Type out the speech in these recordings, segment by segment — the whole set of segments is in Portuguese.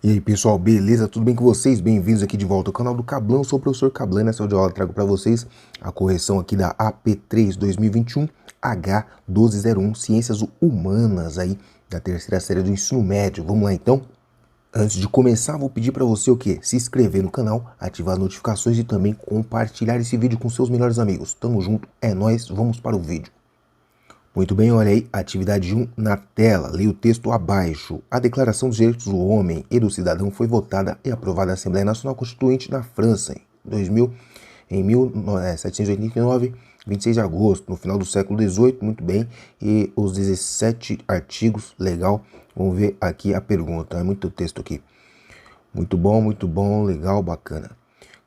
E aí pessoal, beleza? Tudo bem com vocês? Bem-vindos aqui de volta ao canal do Cablão. Sou o professor Cablan. Nessa aula eu trago para vocês a correção aqui da AP3 2021 H1201 Ciências Humanas aí da terceira série do ensino médio. Vamos lá então? Antes de começar, vou pedir para você o quê? Se inscrever no canal, ativar as notificações e também compartilhar esse vídeo com seus melhores amigos. Tamo junto, é nóis, vamos para o vídeo. Muito bem, olha aí, atividade 1 na tela, leia o texto abaixo. A Declaração dos Direitos do Homem e do Cidadão foi votada e aprovada na Assembleia Nacional Constituinte na França em 1789, 26 de agosto, no final do século XVIII, muito bem, e os 17 artigos, legal. Vamos ver aqui a pergunta, é muito texto aqui. Muito bom, legal, bacana.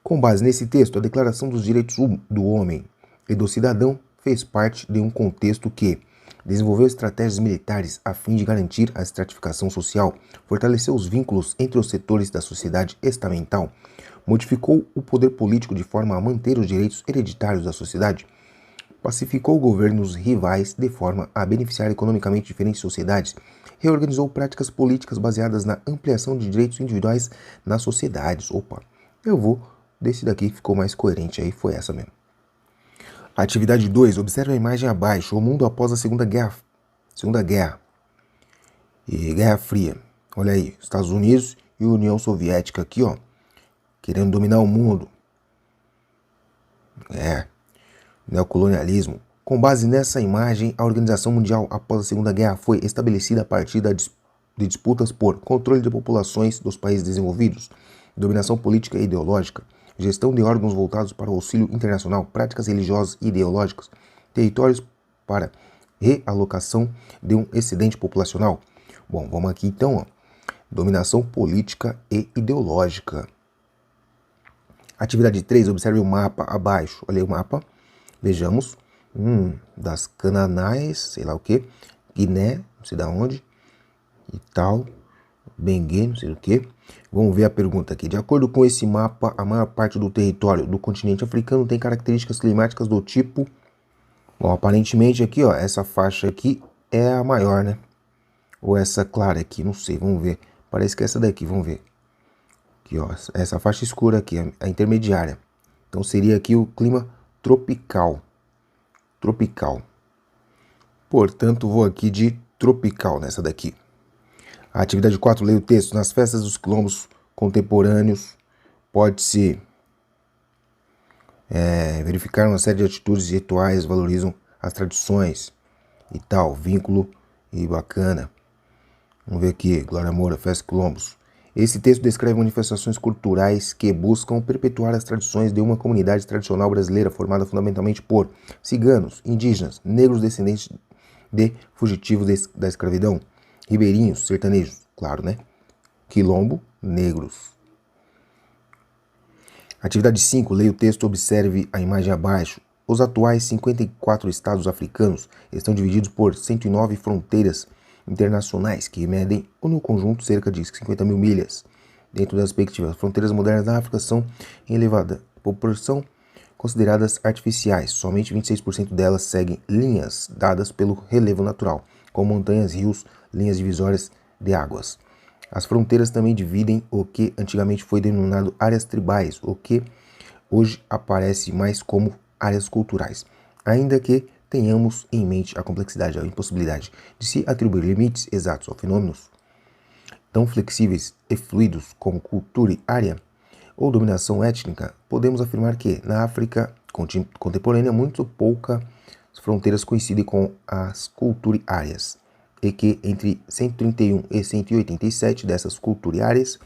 Com base nesse texto, a Declaração dos Direitos do Homem e do Cidadão fez parte de um contexto que desenvolveu estratégias militares a fim de garantir a estratificação social, fortaleceu os vínculos entre os setores da sociedade estamental, modificou o poder político de forma a manter os direitos hereditários da sociedade, pacificou governos rivais de forma a beneficiar economicamente diferentes sociedades, reorganizou práticas políticas baseadas na ampliação de direitos individuais nas sociedades. Desse daqui ficou mais coerente aí, foi essa mesmo. Atividade 2. Observe a imagem abaixo. O mundo após a Segunda Guerra e Guerra Fria. Olha aí, Estados Unidos e União Soviética aqui, ó, querendo dominar o mundo. Neocolonialismo. Com base nessa imagem, a Organização Mundial após a Segunda Guerra foi estabelecida a partir de disputas por controle de populações dos países desenvolvidos, dominação política e ideológica, gestão de órgãos voltados para o auxílio internacional, práticas religiosas e ideológicas, territórios para realocação de um excedente populacional. Bom, vamos aqui então, ó. Dominação política e ideológica. Atividade 3, observe o mapa abaixo. Olha aí o mapa. Vejamos. Das Cananais, sei lá o que. Guiné, não sei da onde. E tal. Benguê, não sei o que. Vamos ver a pergunta aqui. De acordo com esse mapa, a maior parte do território do continente africano tem características climáticas do tipo... Bom, aparentemente aqui, ó, essa faixa aqui é a maior, né? Ou essa clara aqui, não sei, vamos ver. Parece que é essa daqui, vamos ver. Aqui, ó, essa faixa escura aqui, a intermediária. Então seria aqui o clima tropical. Portanto, vou aqui de tropical nessa daqui. A atividade 4, leia o texto. Nas festas dos quilombos contemporâneos, pode-se verificar uma série de atitudes e rituais, valorizam as tradições e tal, vínculo e bacana. Vamos ver aqui, Glória Moura, Festa Quilombos. Esse texto descreve manifestações culturais que buscam perpetuar as tradições de uma comunidade tradicional brasileira formada fundamentalmente por ciganos, indígenas, negros descendentes de fugitivos da escravidão, ribeirinhos, sertanejos, claro, né? Quilombo, negros. Atividade 5, leia o texto, observe a imagem abaixo. Os atuais 54 estados africanos estão divididos por 109 fronteiras internacionais que medem no conjunto cerca de 50 mil milhas. Dentro das respectivas fronteiras modernas da África são em elevada proporção consideradas artificiais. Somente 26% delas seguem linhas dadas pelo relevo natural, como montanhas, rios, linhas divisórias de águas. As fronteiras também dividem o que antigamente foi denominado áreas tribais, o que hoje aparece mais como áreas culturais. Ainda que tenhamos em mente a complexidade, a impossibilidade de se atribuir limites exatos a fenômenos tão flexíveis e fluidos como cultura e área ou dominação étnica, podemos afirmar que na África contemporânea muito poucas fronteiras coincidem com as culturiárias e que entre 131 e 187 dessas culturiárias,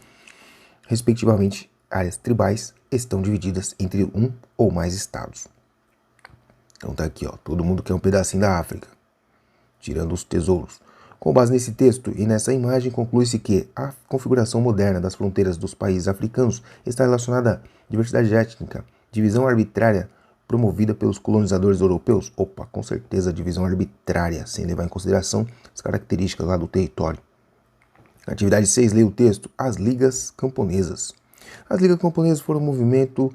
respectivamente áreas tribais, estão divididas entre um ou mais estados. Então tá aqui, ó, todo mundo quer um pedacinho da África, tirando os tesouros. Com base nesse texto e nessa imagem, conclui-se que a configuração moderna das fronteiras dos países africanos está relacionada à diversidade étnica, divisão arbitrária promovida pelos colonizadores europeus. Opa, com certeza divisão arbitrária, sem levar em consideração as características lá do território. Atividade 6, leia o texto. As ligas camponesas. As ligas camponesas foram um movimento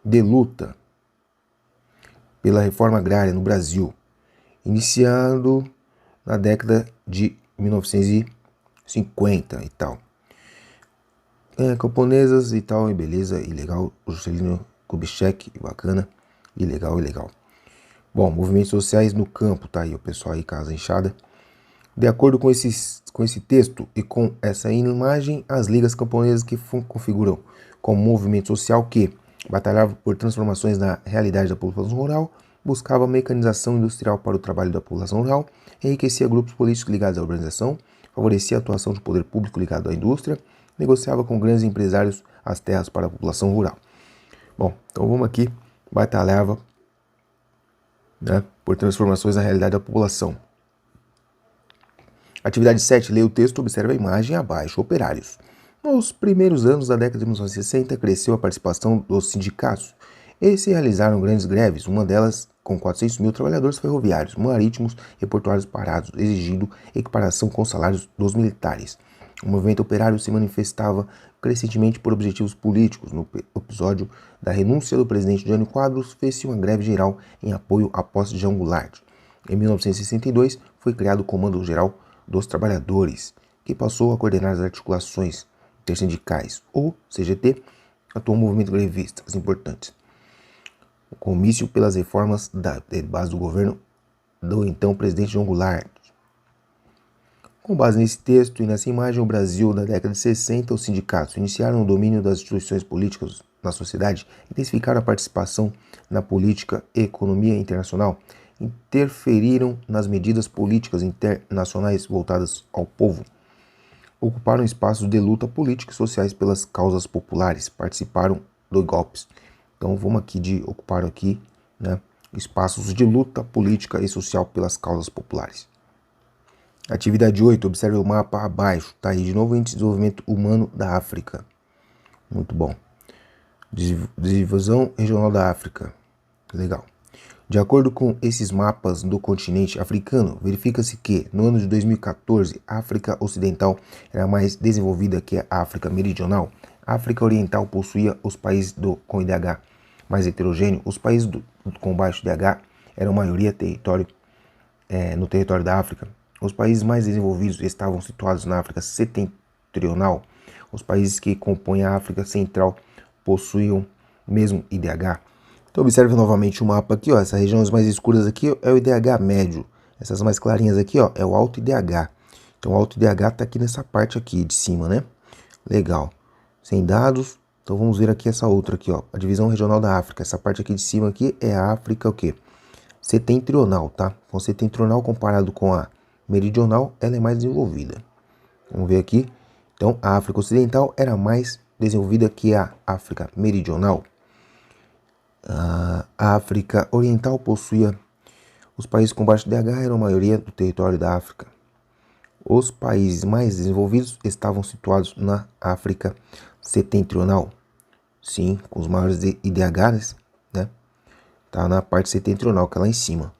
de luta pela reforma agrária no Brasil, iniciando na década de 1950 e tal. camponesas e tal, e beleza, e legal. O Juscelino Kubitschek, bacana, e legal, e legal. Bom, movimentos sociais no campo, tá aí o pessoal aí, casa inchada. De acordo com esse texto e com essa imagem, as ligas camponesas que configuram como movimento social que batalhava por transformações na realidade da população rural, buscava mecanização industrial para o trabalho da população rural, enriquecia grupos políticos ligados à urbanização, favorecia a atuação do poder público ligado à indústria, negociava com grandes empresários as terras para a população rural. Bom, então vamos aqui, batalhava, né, por transformações na realidade da população. Atividade 7. Leia o texto, observe a imagem abaixo. Operários. Nos primeiros anos da década de 1960, cresceu a participação dos sindicatos e se realizaram grandes greves, uma delas com 400 mil trabalhadores ferroviários, marítimos e portuários parados, exigindo equiparação com os salários dos militares. O movimento operário se manifestava crescentemente por objetivos políticos. No episódio da renúncia do presidente Jânio Quadros, fez-se uma greve geral em apoio à posse de João Goulart. Em 1962, foi criado o Comando Geral dos Trabalhadores, que passou a coordenar as articulações intersindicais. O CGT atuou um movimento grevista importantes. O comício pelas reformas da base do governo do então presidente João Goulart. Com base nesse texto e nessa imagem, o Brasil, na década de 60, os sindicatos iniciaram o domínio das instituições políticas na sociedade, intensificaram a participação na política e economia internacional, interferiram nas medidas políticas internacionais voltadas ao povo, ocuparam espaços de luta política e sociais pelas causas populares, participaram de golpes. Então vamos aqui de ocupar aqui, né, espaços de luta política e social pelas causas populares. Atividade 8, observe o mapa abaixo, tá aí de novo o Índice de Desenvolvimento Humano da África. Muito bom. Divisão Regional da África. Legal. De acordo com esses mapas do continente africano, verifica-se que, no ano de 2014, a África Ocidental era mais desenvolvida que a África Meridional. A África Oriental possuía os países com IDH mais heterogêneo. Os países com baixo IDH eram maioria no território da África. Os países mais desenvolvidos estavam situados na África Setentrional. Os países que compõem a África Central possuíam mesmo IDH. Então observe novamente o mapa aqui, ó. Essas regiões mais escuras aqui é o IDH médio. Essas mais clarinhas aqui, ó, é o alto IDH. Então o alto IDH está aqui nessa parte aqui de cima, né? Legal. Sem dados. Então vamos ver aqui essa outra aqui, ó. A divisão regional da África. Essa parte aqui de cima aqui é a África o quê? Setentrional, tá? Então setentrional comparado com a meridional, ela é mais desenvolvida. Vamos ver aqui. Então a África Ocidental era mais desenvolvida que a África Meridional. A África Oriental possuía os países com baixo DH, eram a maioria do território da África. Os países mais desenvolvidos estavam situados na África Setentrional. Sim, com os maiores IDHs, né? Tá na parte setentrional, que é lá em cima.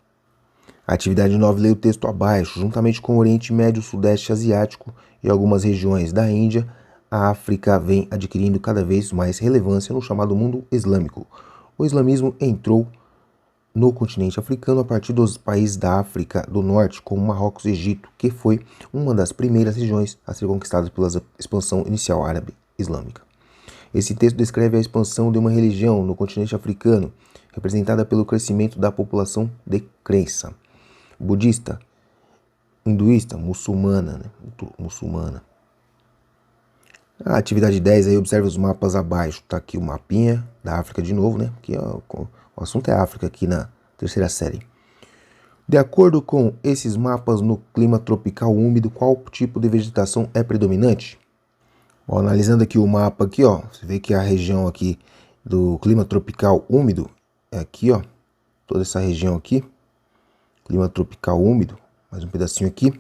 A atividade 9 lê o texto abaixo. Juntamente com o Oriente Médio, Sudeste Asiático e algumas regiões da Índia, a África vem adquirindo cada vez mais relevância no chamado mundo islâmico. O islamismo entrou no continente africano a partir dos países da África do Norte, como Marrocos e Egito, que foi uma das primeiras regiões a ser conquistadas pela expansão inicial árabe islâmica. Esse texto descreve a expansão de uma religião no continente africano, representada pelo crescimento da população de crença budista, hinduísta, muçulmana, né? Muçulmana. A atividade 10, aí observe os mapas abaixo. Tá aqui o mapinha da África de novo, né? Aqui, ó, o assunto é África aqui na terceira série. De acordo com esses mapas, no clima tropical úmido, qual tipo de vegetação é predominante? Ó, analisando aqui o mapa aqui, ó, você vê que a região aqui do clima tropical úmido é aqui, ó, toda essa região aqui, clima tropical úmido, mais um pedacinho aqui.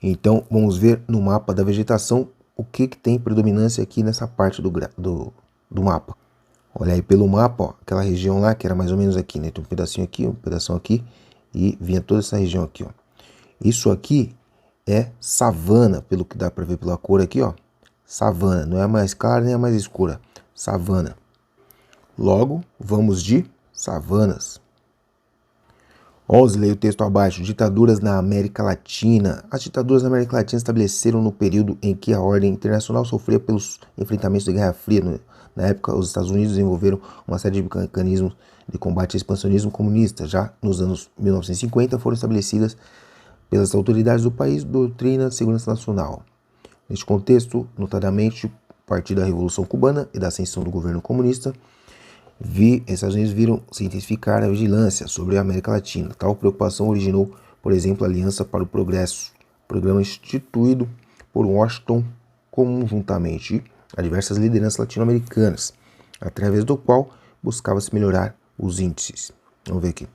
Então, vamos ver no mapa da vegetação o que tem predominância aqui nessa parte do mapa. Olha aí pelo mapa, ó, aquela região lá que era mais ou menos aqui, né? Tem um pedacinho aqui, um pedaço aqui e vinha toda essa região aqui, ó. Isso aqui é savana, pelo que dá para ver pela cor aqui, ó. Savana, não é a mais clara nem a mais escura. Savana. Logo, vamos de savanas. 11. Leia o texto abaixo. Ditaduras na América Latina. As ditaduras na América Latina estabeleceram no período em que a ordem internacional sofria pelos enfrentamentos da Guerra Fria. Na época, os Estados Unidos desenvolveram uma série de mecanismos de combate ao expansionismo comunista. Já nos anos 1950 foram estabelecidas pelas autoridades do país doutrina de segurança nacional. Neste contexto, notadamente, a partir da Revolução Cubana e da ascensão do governo comunista, Estados Unidos viram se intensificar a vigilância sobre a América Latina. Tal preocupação originou, por exemplo, a Aliança para o Progresso, programa instituído por Washington conjuntamente a diversas lideranças latino-americanas, através do qual buscava-se melhorar os índices. Vamos ver aqui.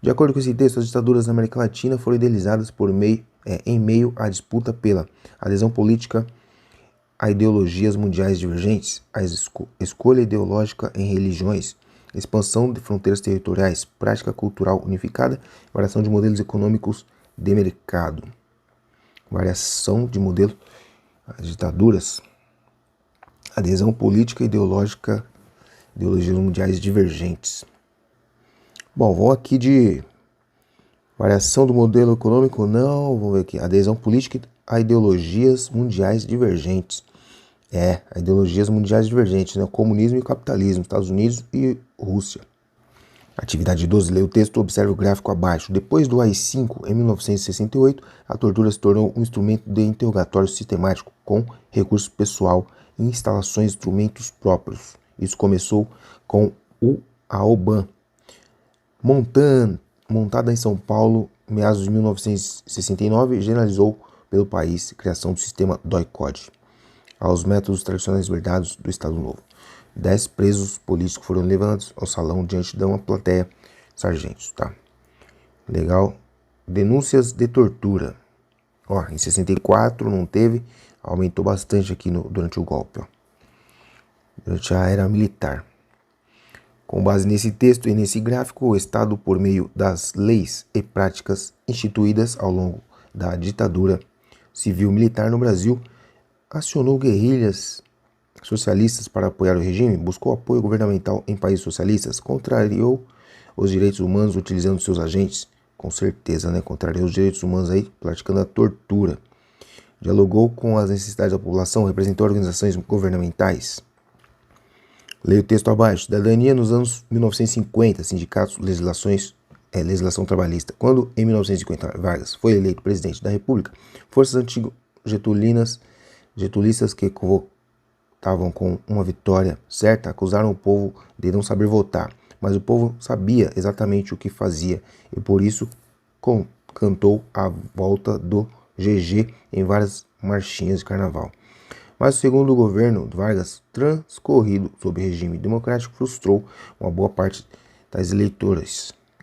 De acordo com esse texto, as ditaduras na América Latina foram idealizadas em meio à disputa pela adesão política a ideologias mundiais divergentes, a escolha ideológica em religiões, expansão de fronteiras territoriais, prática cultural unificada, variação de modelos econômicos de mercado. Variação de modelo, as ditaduras, adesão política e ideológica, ideologias mundiais divergentes. Bom, vamos aqui de variação do modelo econômico, não, vamos ver aqui, adesão política a ideologias mundiais divergentes. A ideologias mundiais divergentes, né? Comunismo e capitalismo, Estados Unidos e Rússia. Atividade 12, leia o texto, observe o gráfico abaixo. Depois do AI-5, em 1968, a tortura se tornou um instrumento de interrogatório sistemático, com recurso pessoal e instalações de instrumentos próprios. Isso começou com o AOBAN, montada em São Paulo, em meados de 1969, generalizou pelo país a criação do sistema DOI-CODE, aos métodos tradicionais herdados do Estado Novo. 10 presos políticos foram levados ao salão diante de uma plateia de sargentos, tá? Legal. Denúncias de tortura. Em 64 não teve, aumentou bastante aqui durante o golpe, durante a era militar. Com base nesse texto e nesse gráfico, o Estado, por meio das leis e práticas instituídas ao longo da ditadura civil-militar no Brasil, acionou guerrilhas socialistas para apoiar o regime, buscou apoio governamental em países socialistas, contrariou os direitos humanos utilizando seus agentes, com certeza, né? Contrariou os direitos humanos aí, praticando a tortura. Dialogou com as necessidades da população, representou organizações governamentais. Leia o texto abaixo. Cidadania nos anos 1950, sindicatos, legislação trabalhista. Quando, em 1950, Vargas foi eleito presidente da República, forças antigo-getulistas que estavam com uma vitória certa acusaram o povo de não saber votar, mas o povo sabia exatamente o que fazia e por isso cantou a volta do GG em várias marchinhas de carnaval. Mas o segundo governo de Vargas, transcorrido sob regime democrático, frustrou uma boa parte das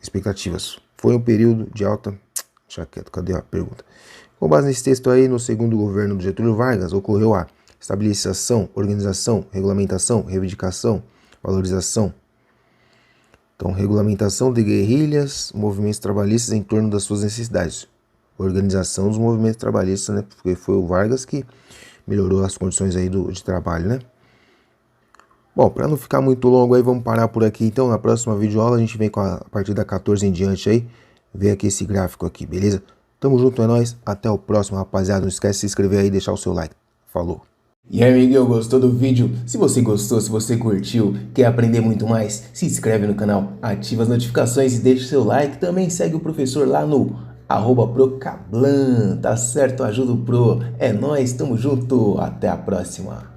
expectativas. Foi um período de alta... Deixa quieto, cadê a pergunta? Com base nesse texto aí, no segundo governo de Getúlio Vargas, ocorreu a estabilização, organização, regulamentação, reivindicação, valorização. Então, regulamentação de guerrilhas, movimentos trabalhistas em torno das suas necessidades. Organização dos movimentos trabalhistas, né? Porque foi o Vargas que melhorou as condições aí de trabalho, né? Bom, para não ficar muito longo aí, vamos parar por aqui. Então, na próxima videoaula a gente vem com a partir da 14 em diante aí, ver aqui esse gráfico aqui, beleza? Tamo junto, é nóis. Até o próximo, rapaziada. Não esquece de se inscrever aí e deixar o seu like. Falou! E aí, amiguinho, gostou do vídeo? Se você gostou, se você curtiu, quer aprender muito mais, se inscreve no canal, ativa as notificações e deixa o seu like. Também segue o professor lá no @procablan, tá certo? Ajuda o Pro. É nóis, tamo junto. Até a próxima.